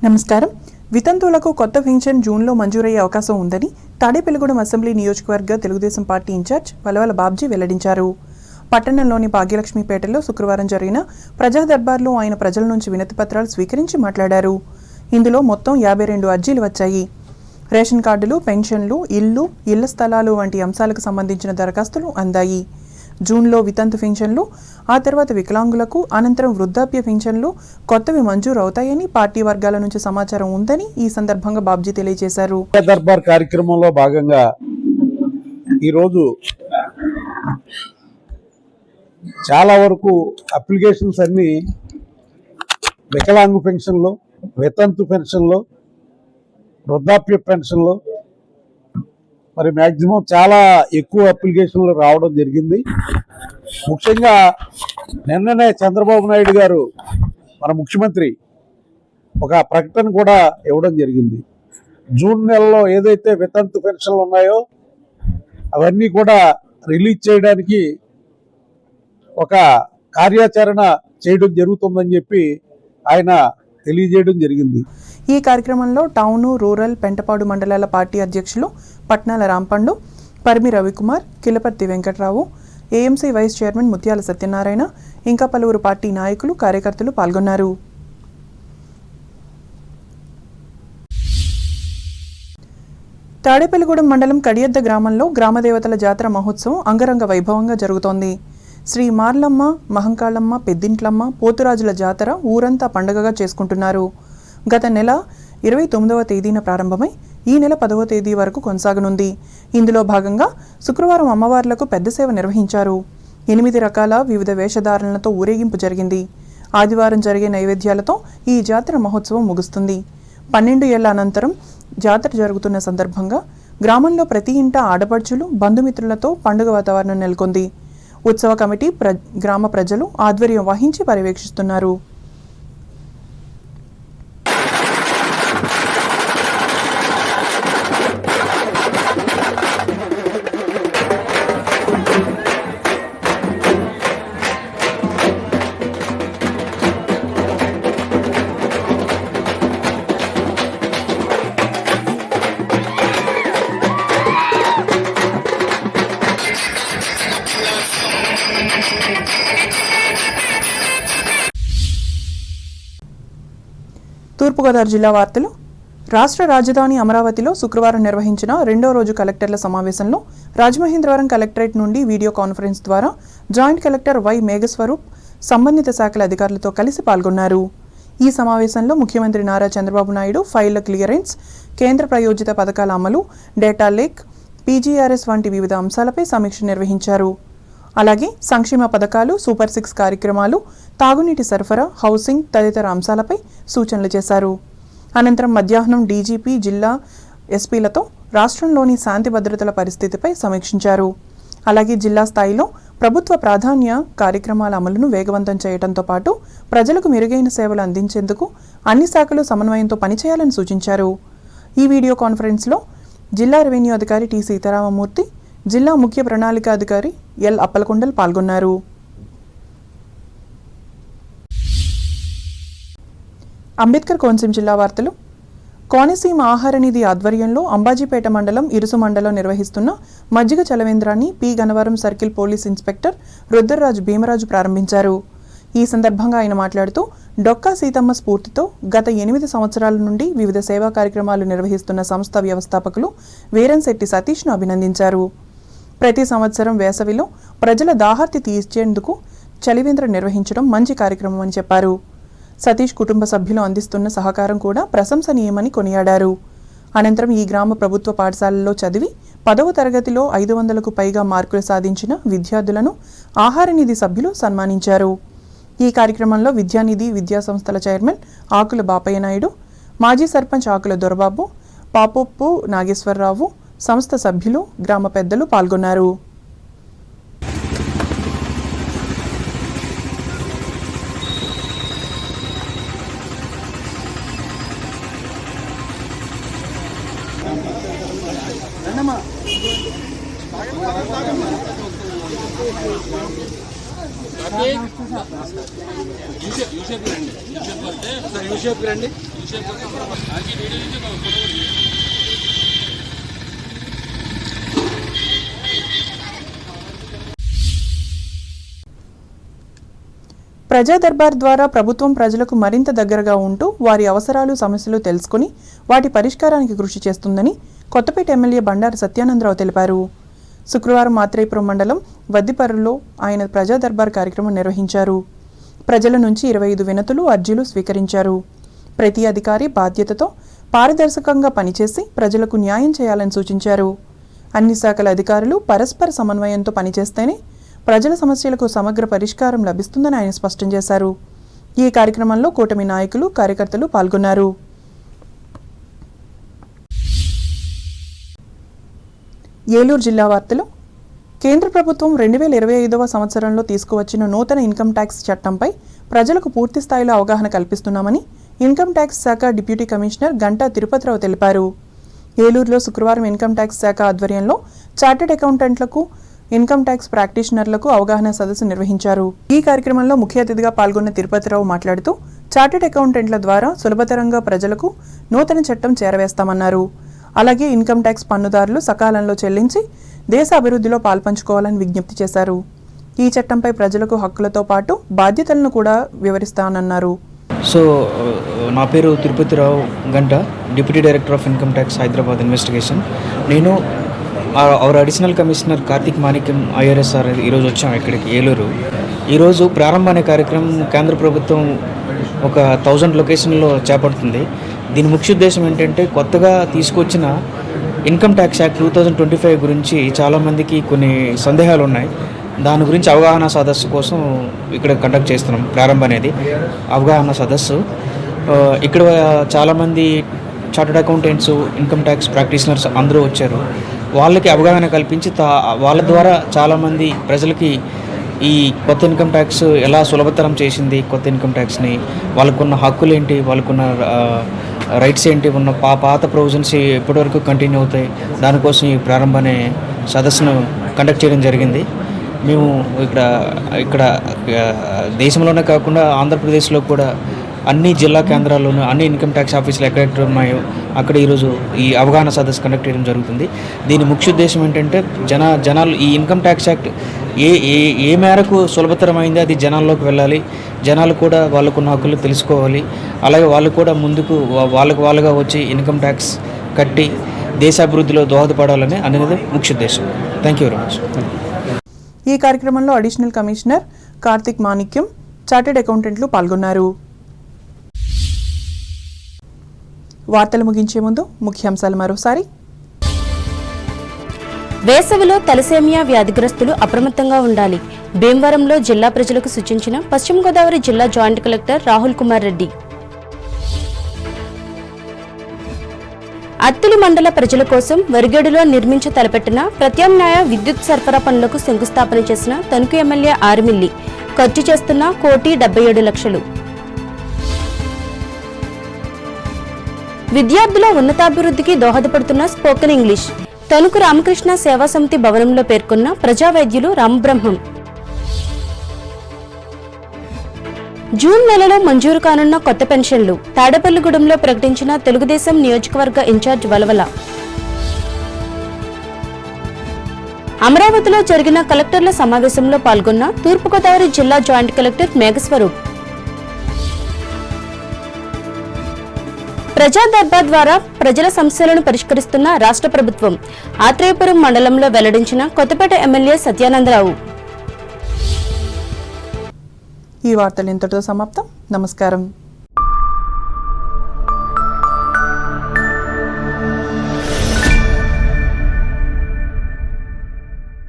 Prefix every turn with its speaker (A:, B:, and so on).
A: నమస్కారం. వితంతువులకు కొత్త పింఛన్ జూన్లో మంజూరయ్యే అవకాశం ఉందని తాడేపల్లిగూడెం అసెంబ్లీ నియోజకవర్గ తెలుగుదేశం పార్టీ ఇన్ఛార్జ్ వలవల బాబ్జీ వెల్లడించారు. పట్టణంలోని భాగ్యలక్ష్మీపేటలో శుక్రవారం జరిగిన ప్రజా దర్బార్లో ఆయన ప్రజల నుంచి వినతి పత్రాలు స్వీకరించి మాట్లాడారు. ఇందులో మొత్తం 52 అర్జీలు వచ్చాయి. రేషన్ కార్డులు, పెన్షన్లు, ఇళ్ల స్థలాలు వంటి అంశాలకు సంబంధించిన దరఖాస్తులు అందాయి. జూన్లో వితంతు పింఛన్లు, ఆ తర్వాత వికలాంగులకు, అనంతరం వృద్ధాప్య పింఛన్లు కొత్తవి మంజూరు అవుతాయని పార్టీ వర్గాల నుంచి సమాచారం ఉందని ఈ సందర్భంగా బాబ్జీ తెలియజేశారు.
B: దర్బార్ కార్యక్రమంలో భాగంగా ఈరోజు చాలా వరకు అప్లికేషన్స్ అన్ని వికలాంగు పెన్షన్లు, వితంతు పెన్షన్లు, వృద్ధాప్య పెన్షన్లు మరి మ్యాక్సిమం చాలా ఎక్కువ అప్లికేషన్లు రావడం జరిగింది. ముఖ్యంగా నిన్ననే చంద్రబాబు నాయుడు గారు మన ముఖ్యమంత్రి ఒక ప్రకటన కూడా ఇవ్వడం జరిగింది. జూన్ నెలలో ఏదైతే వితంతు పెన్షన్లు ఉన్నాయో అవన్నీ కూడా రిలీజ్ చేయడానికి ఒక కార్యాచరణ చేయడం జరుగుతుందని చెప్పి ఆయన తెలియజేయడం జరిగింది.
A: ఈ కార్యక్రమంలో టౌను, రూరల్, పెంటపాడు మండలాల పార్టీ అధ్యక్షులు Patnala Rampandu, Parimi Ravikumar, Kilaparthi Venkatrao, AMC vice chairman Mutyala Satyanarayana, ఇంకా పలువురు పార్టీ నాయకులు, కార్యకర్తలు పాల్గొన్నారు. తాడేపల్లిగూడెం మండలం కడియద్ద గ్రామంలో గ్రామదేవతల జాతర మహోత్సవం అంగరంగ వైభవంగా జరుగుతోంది. శ్రీ మార్లమ్మ, మహంకాళమ్మ, పెద్దింట్లమ్మ, పోతురాజుల జాతర ఊరంతా పండుగగా చేసుకుంటున్నారు. గత నెల 29వ తేదీన ప్రారంభమై ఈ నెల 10వ తేదీ వరకు కొనసాగనుంది. ఇందులో భాగంగా శుక్రవారం అమ్మవార్లకు పెద్ద సేవ నిర్వహించారు. 8 రకాల వివిధ వేషధారణలతో ఊరేగింపు జరిగింది. ఆదివారం జరిగే నైవేద్యాలతో ఈ జాతర మహోత్సవం ముగుస్తుంది. 12 ఏళ్ల అనంతరం జాతర జరుగుతున్న సందర్భంగా గ్రామంలో ప్రతి ఇంట ఆడపడుచులు, బంధుమిత్రులతో పండుగ వాతావరణం నెలకొంది. ఉత్సవ కమిటీ గ్రామ ప్రజలు ఆధ్వర్యం వహించి పర్యవేక్షిస్తున్నారు. తూర్పుగోదావరి జిల్లా వార్తలు. రాష్ట్ర రాజధాని అమరావతిలో శుక్రవారం నిర్వహించిన 2వ రోజు కలెక్టర్ల సమావేశంలో రాజమహేంద్రవరం కలెక్టరేట్ నుండి వీడియో కాన్ఫరెన్స్ ద్వారా జాయింట్ కలెక్టర్ వై మేఘస్వరూప్ సంబంధిత శాఖల అధికారులతో కలిసి పాల్గొన్నారు. ఈ సమావేశంలో ముఖ్యమంత్రి నారా చంద్రబాబు నాయుడు ఫైళ్ల క్లియరెన్స్, కేంద్ర ప్రయోజిత పథకాల అమలు, డేటా లేక్, పీజీఆర్ఎస్ వంటి వివిధ అంశాలపై సమీక్ష నిర్వహించారు. అలాగే సంక్షేమ పథకాలు, సూపర్ 6 కార్యక్రమాలు, తాగునీటి సరఫరా, హౌసింగ్ తదితర అంశాలపై సూచనలు చేశారు. అనంతరం మధ్యాహ్నం డీజీపీ, జిల్లా ఎస్పీలతో రాష్ట్రంలోని శాంతి భద్రతల పరిస్థితిపై సమీక్షించారు. అలాగే జిల్లా స్థాయిలో ప్రభుత్వ ప్రాధాన్య కార్యక్రమాల అమలును వేగవంతం చేయడంతో పాటు ప్రజలకు మెరుగైన సేవలు అందించేందుకు అన్ని శాఖలు సమన్వయంతో పనిచేయాలని సూచించారు. ఈ వీడియో కాన్ఫరెన్స్లో జిల్లా రెవెన్యూ అధికారి టి సీతారామమూర్తి, జిల్లా ముఖ్య ప్రణాళిక అధికారి ఎల్ అప్పలకొండల్ పాల్గొన్నారు. అంబేద్కర్ కోనసీమ జిల్లా వార్తలు. కోనసీమ ఆహార నిధి ఆధ్వర్యంలో అంబాజీపేట మండలం ఇరుసు మండలం నిర్వహిస్తున్న మజ్జిగ చలవేంద్రాన్ని P Gannavaram circle police inspector Rudraraju Bheemaraju ప్రారంభించారు. ఈ సందర్భంగా ఆయన మాట్లాడుతూ డొక్కా సీతమ్మ స్ఫూర్తితో గత 8 సంవత్సరాల నుండి వివిధ సేవా కార్యక్రమాలు నిర్వహిస్తున్న సంస్థ వ్యవస్థాపకులు వీరంశెట్టి సతీష్ను అభినందించారు. ప్రతి సంవత్సరం వేసవిలో ప్రజల దాహార్తి తీర్చేందుకు చలివేంద్ర నిర్వహించడం మంచి కార్యక్రమం అని చెప్పారు. సతీష్ కుటుంబ సభ్యులు అందిస్తున్న సహకారం కూడా ప్రశంసనీయమని కొనియాడారు. అనంతరం ఈ గ్రామ ప్రభుత్వ పాఠశాలలో చదివి 10వ తరగతిలో 500కు పైగా మార్కులు సాధించిన విద్యార్థులను ఆహార నిధి సభ్యులు సన్మానించారు. ఈ కార్యక్రమంలో విద్యానిధి విద్యా సంస్థల చైర్మన్ ఆకుల బాపయ్య నాయుడు, మాజీ సర్పంచ్ ఆకుల దొరబాబు, పాపొప్పు నాగేశ్వరరావు, సంస్థ సభ్యులు, గ్రామ పెద్దలు పాల్గొన్నారు.
C: యూషేప్ రండి.
A: ప్రజా దర్బార్ ద్వారా ప్రభుత్వం ప్రజలకు మరింత దగ్గరగా ఉంటూ వారి అవసరాలు సమస్యలు తెలుసుకుని వాటి పరిష్కారానికి కృషి చేస్తుందని కొత్తపేట ఎమ్మెల్యే బండారు సత్యానందరావు తెలిపారు. శుక్రవారం మాత్రేపురం మండలం వద్దిపర్రులో ఆయన ప్రజా దర్బార్ కార్యక్రమం నిర్వహించారు. ప్రజల నుంచి 25 వినతులు అర్జీలు స్వీకరించారు. ప్రతి అధికారి బాధ్యతతో పారదర్శకంగా పనిచేసి ప్రజలకు న్యాయం చేయాలని సూచించారు. అన్ని శాఖల అధికారులు పరస్పర సమన్వయంతో పనిచేస్తేనే ప్రజల సమస్యలకు సమగ్ర పరిష్కారం లభిస్తుందని ఆయన స్పష్టం చేశారు. ఈ కార్యక్రమంలో కూటమి నాయకులు కార్యకర్తలు పాల్గొన్నారు. ఏలూరు జిల్లా వార్తలు. కేంద్ర ప్రభుత్వం 2025వ సంవత్సరంలో తీసుకువచ్చిన నూతన ఇన్కమ్ ట్యాక్స్ చట్టంపై ప్రజలకు పూర్తి స్థాయిలో అవగాహన కల్పిస్తున్నామని ఇన్కమ్ ట్యాక్స్ శాఖ డిప్యూటీ కమిషనర్ గంటా తిరుపతిరావు తెలిపారు. ఏలూరులో శుక్రవారం ఇన్కమ్ ట్యాక్స్ శాఖ ఆధ్వర్యంలో చార్టెడ్ అకౌంటెంట్లకు ఇన్కమ్ ట్యాక్స్ ప్రాక్టీషనర్లకు అవగాహన సదస్సు నిర్వహించారు. ఈ కార్యక్రమంలో ముఖ్య అతిథిగా పాల్గొన్న తిరుపతిరావు మాట్లాడుతూ చార్టెడ్ అకౌంటెంట్ల ద్వారా సులభతరంగా ప్రజలకు నూతన చట్టం చేరవేస్తామన్నారు. అలాగే ఇన్కమ్ ట్యాక్స్ పన్నుదారులు సకాలంలో చెల్లించి దేశ అభివృద్ధిలో పాల్పంచుకోవాలని విజ్ఞప్తి చేశారు. ఈ చట్టంపై ప్రజలకు హక్కులతో పాటు బాధ్యతలను కూడా వివరిస్తానన్నారు.
C: సో నా పేరు తిరుపతిరావు గంట, deputy director of income tax Hyderabad investigation. నేను అవర్ అడిషనల్ కమిషనర్ కార్తిక్ మాణిక్యం ఐఆర్ఎస్ సార్ ఈరోజు వచ్చాం ఇక్కడికి ఏలూరు. ఈరోజు ప్రారంభ అనే కార్యక్రమం కేంద్ర ప్రభుత్వం ఒక 1000 లొకేషన్లో చేపడుతుంది. దీని ముఖ్య ఉద్దేశం ఏంటంటే కొత్తగా తీసుకొచ్చిన ఇన్కమ్ ట్యాక్స్ యాక్ట్ 2025 గురించి చాలామందికి కొన్ని సందేహాలు ఉన్నాయి. దాని గురించి అవగాహన సదస్సు కోసం ఇక్కడ కండక్ట్ చేస్తున్నాం. ప్రారంభ అనేది అవగాహన సదస్సు. ఇక్కడ చాలామంది chartered accountants, income tax practitioners అందరూ వచ్చారు. వాళ్ళకి అవగాహన కల్పించి వాళ్ళ ద్వారా చాలామంది ప్రజలకి ఈ కొత్త ఇన్కమ్ ట్యాక్స్ ఎలా సులభతరం చేసింది, కొత్త ఇన్కమ్ ట్యాక్స్ని, వాళ్ళకున్న హక్కులు ఏంటి, వాళ్ళకున్న రైట్స్ ఏంటి, ఉన్న పాత ప్రొవిజన్స్ ఎప్పటివరకు కంటిన్యూ అవుతాయి, దానికోసం ఈ ప్రారంభ అనే సదస్సును కండక్ట్ చేయడం జరిగింది. మేము ఇక్కడ దేశంలోనే కాకుండా ఆంధ్రప్రదేశ్లో కూడా అన్ని జిల్లా కేంద్రాల్లోనూ అన్ని ఇన్కమ్ ట్యాక్స్ ఆఫీసులు ఎక్కడెక్కడ ఉన్నాయో అక్కడ ఈరోజు ఈ అవగాహన సదస్సు కండక్ట్ చేయడం జరుగుతుంది. దీని ముఖ్య ఉద్దేశం ఏంటంటే జనాలు ఈ ఇన్కమ్ ట్యాక్స్ యాక్ట్ ఏ మేరకు సులభతరమైంది అది జనాల్లోకి వెళ్ళాలి, జనాలు కూడా వాళ్ళకున్న హక్కులు తెలుసుకోవాలి, అలాగే వాళ్ళు కూడా ముందుకు వాళ్ళుగా వచ్చి ఇన్కమ్ ట్యాక్స్ కట్టి దేశాభివృద్ధిలో దోహదపడాలని అనేది ముఖ్య ఉద్దేశం. Thank you very much.
A: ఈ కార్యక్రమంలో అడిషనల్ కమిషనర్ కార్తిక్ మాణిక్యం, చార్టెడ్ అకౌంటెంట్లు పాల్గొన్నారు. వార్తలు ముగించే ముందు ముఖ్యాంశాలు మరోసారి.
D: వేసవిలో తలసేమియా వ్యాధిగ్రస్తులు అప్రమత్తంగా ఉండాలి. భీమవరంలో జిల్లా ప్రజలకు సూచించిన పశ్చిమ గోదావరి జిల్లా జాయింట్ కలెక్టర్ రాహుల్ కుమార్ రెడ్డి. అత్తిలి మండల ప్రజల కోసం వరిగేడులో నిర్మించ తలపెట్టిన ప్రత్యామ్నాయ విద్యుత్ సరఫరా పనులకు శంకుస్థాపన చేసిన తణుకు ఎమ్మెల్యే ఆర్మిల్లి. ఖర్చు చేస్తున్న 1,77,00,000. విద్యార్థుల ఉన్నతాభివృద్ధికి దోహదపడుతున్న స్పోకెన్ ఇంగ్లీష్. తణుకు రామకృష్ణ సేవా సమితి భవనంలో పేర్కొన్న ప్రజా వైద్యులు రామబ్రహ్మం. జూన్ నెలలో మంజూరు కానున్న కొత్త పెన్షన్లు. తాడేపల్లిగూడెంలో ప్రకటించిన తెలుగుదేశం నియోజకవర్గ ఇన్ఛార్జ్ వలవల. అమరావతిలో జరిగిన కలెక్టర్ల సమావేశంలో పాల్గొన్న తూర్పుగోదావరి జిల్లా జాయింట్ కలెక్టర్ మేఘస్వరూప్. ప్రజా దర్బార్ ద్వారా ప్రజల సమస్యలను పరిష్కరిస్తున్న రాష్ట్ర ప్రభుత్వం. ఆత్రేయపురం మండలంలో వెల్లడించిన కొత్తపేట ఎమ్మెల్యే సత్యానందరావు.
A: ఈ వార్తలు ఇంతటితో సమాప్తం. నమస్కారం.